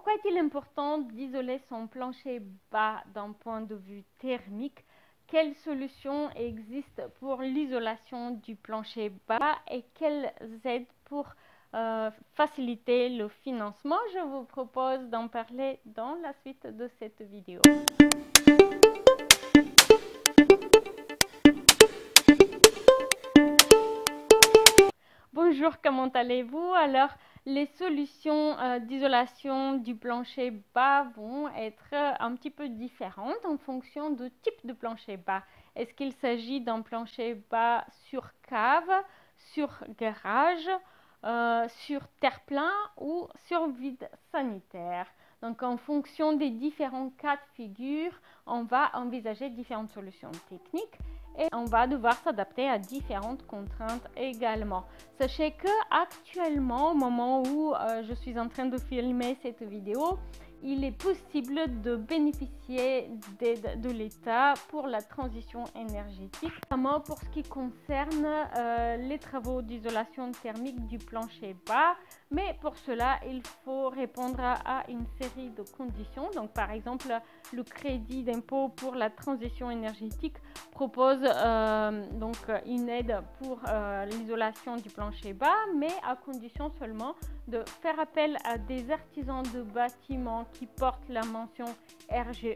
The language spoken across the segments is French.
Pourquoi est-il important d'isoler son plancher bas d'un point de vue thermique? Quelles solutions existent pour l'isolation du plancher bas et quelles aides pour faciliter le financement? Je vous propose d'en parler dans la suite de cette vidéo. Bonjour, comment allez-vous? Alors, les solutions d'isolation du plancher bas vont être un petit peu différentes en fonction du type de plancher bas. Est-ce qu'il s'agit d'un plancher bas sur cave, sur garage, sur terre-plein ou sur vide sanitaire? Donc, en fonction des différents cas de figure, on va envisager différentes solutions techniques et on va devoir s'adapter à différentes contraintes également. Sachez que actuellement, au moment où je suis en train de filmer cette vidéo, il est possible de bénéficier d'aide de l'État pour la transition énergétique, notamment pour ce qui concerne les travaux d'isolation thermique du plancher bas. Mais pour cela, il faut répondre à une série de conditions. Donc, par exemple, le crédit d'impôt pour la transition énergétique propose donc une aide pour l'isolation du plancher bas, mais à condition seulement de faire appel à des artisans de bâtiments qui portent la mention RGE,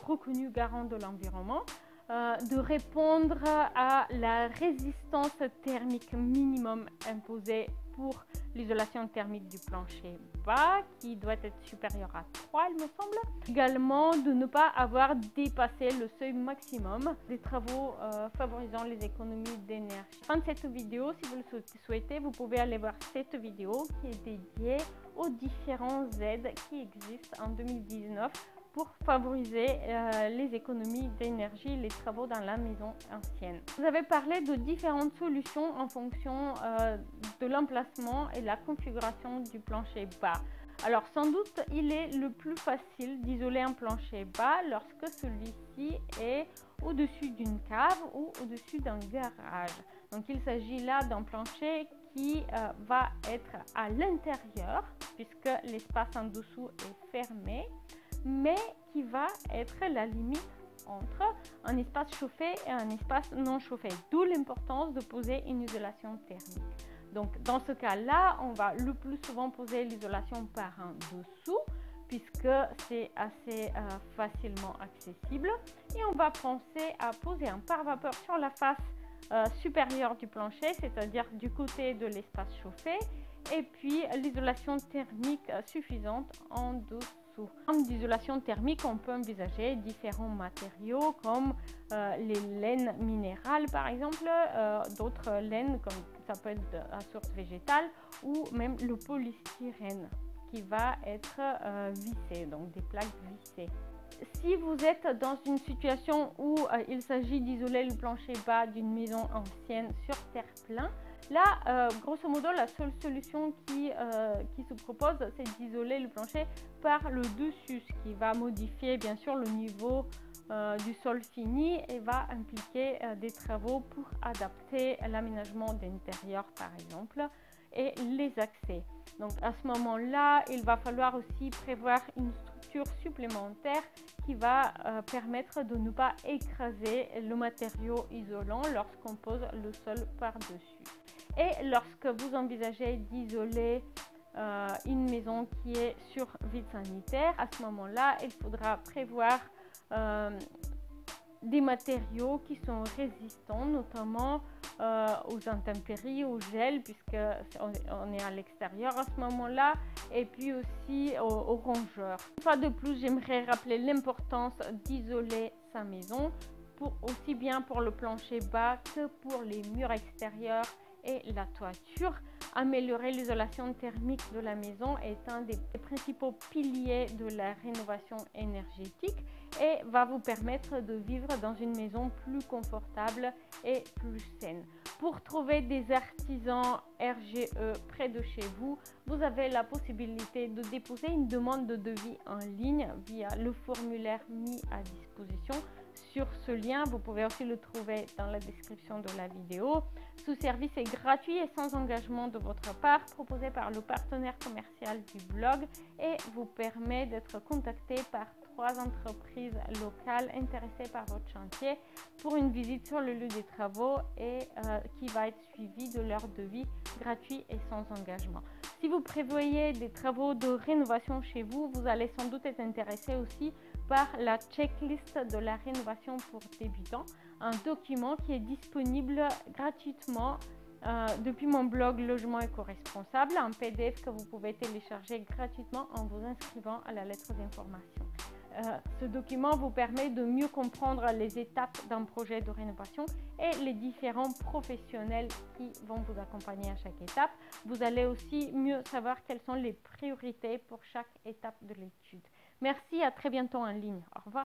reconnu garant de l'environnement, de répondre à la résistance thermique minimum imposée pour l'isolation thermique du plancher bas, qui doit être supérieure à 3, il me semble. Également, de ne pas avoir dépassé le seuil maximum des travaux favorisant les économies d'énergie. À la fin de cette vidéo, si vous le souhaitez, vous pouvez aller voir cette vidéo qui est dédiée aux différentes aides qui existent en 2019 pour favoriser les économies d'énergie, les travaux dans la maison ancienne. Vous avez parlé de différentes solutions en fonction de l'emplacement et la configuration du plancher bas. Alors sans doute, il est le plus facile d'isoler un plancher bas lorsque celui-ci est au-dessus d'une cave ou au-dessus d'un garage. Donc il s'agit là d'un plancher qui va être à l'intérieur puisque l'espace en dessous est fermé, mais qui va être la limite entre un espace chauffé et un espace non chauffé, d'où l'importance de poser une isolation thermique. Donc dans ce cas-là, on va le plus souvent poser l'isolation par en dessous, puisque c'est assez facilement accessible, et on va penser à poser un pare-vapeur sur la face supérieure du plancher, c'est-à-dire du côté de l'espace chauffé, et puis l'isolation thermique suffisante en dessous. En termes d'isolation thermique, on peut envisager différents matériaux comme les laines minérales par exemple, d'autres laines comme ça peut être à source végétale ou même le polystyrène qui va être vissé, donc des plaques vissées. Si vous êtes dans une situation où il s'agit d'isoler le plancher bas d'une maison ancienne sur terre-plein, là, grosso modo, la seule solution qui se propose, c'est d'isoler le plancher par le dessus, ce qui va modifier bien sûr le niveau du sol fini et va impliquer des travaux pour adapter l'aménagement d'intérieur par exemple et les accès. Donc à ce moment-là, il va falloir aussi prévoir une structure supplémentaire qui va permettre de ne pas écraser le matériau isolant lorsqu'on pose le sol par-dessus. Et lorsque vous envisagez d'isoler une maison qui est sur vide sanitaire, à ce moment-là, il faudra prévoir des matériaux qui sont résistants, notamment aux intempéries, au gel, puisque on est à l'extérieur à ce moment-là, et puis aussi aux rongeurs. Une fois de plus, j'aimerais rappeler l'importance d'isoler sa maison, aussi bien pour le plancher bas que pour les murs extérieurs et la toiture. Améliorer l'isolation thermique de la maison est un des principaux piliers de la rénovation énergétique et va vous permettre de vivre dans une maison plus confortable et plus saine. Pour trouver des artisans RGE près de chez vous, vous avez la possibilité de déposer une demande de devis en ligne via le formulaire mis à disposition sur ce lien. Vous pouvez aussi le trouver dans la description de la vidéo. Ce service est gratuit et sans engagement de votre part, proposé par le partenaire commercial du blog et vous permet d'être contacté par 3 entreprises locales intéressées par votre chantier pour une visite sur le lieu des travaux et qui va être suivie de leur devis gratuit et sans engagement. Si vous prévoyez des travaux de rénovation chez vous, vous allez sans doute être intéressé aussi par la checklist de la rénovation pour débutants, un document qui est disponible gratuitement depuis mon blog Logement éco-responsable, un PDF que vous pouvez télécharger gratuitement en vous inscrivant à la lettre d'information. Ce document vous permet de mieux comprendre les étapes d'un projet de rénovation et les différents professionnels qui vont vous accompagner à chaque étape. Vous allez aussi mieux savoir quelles sont les priorités pour chaque étape de l'étude. Merci, à très bientôt en ligne. Au revoir.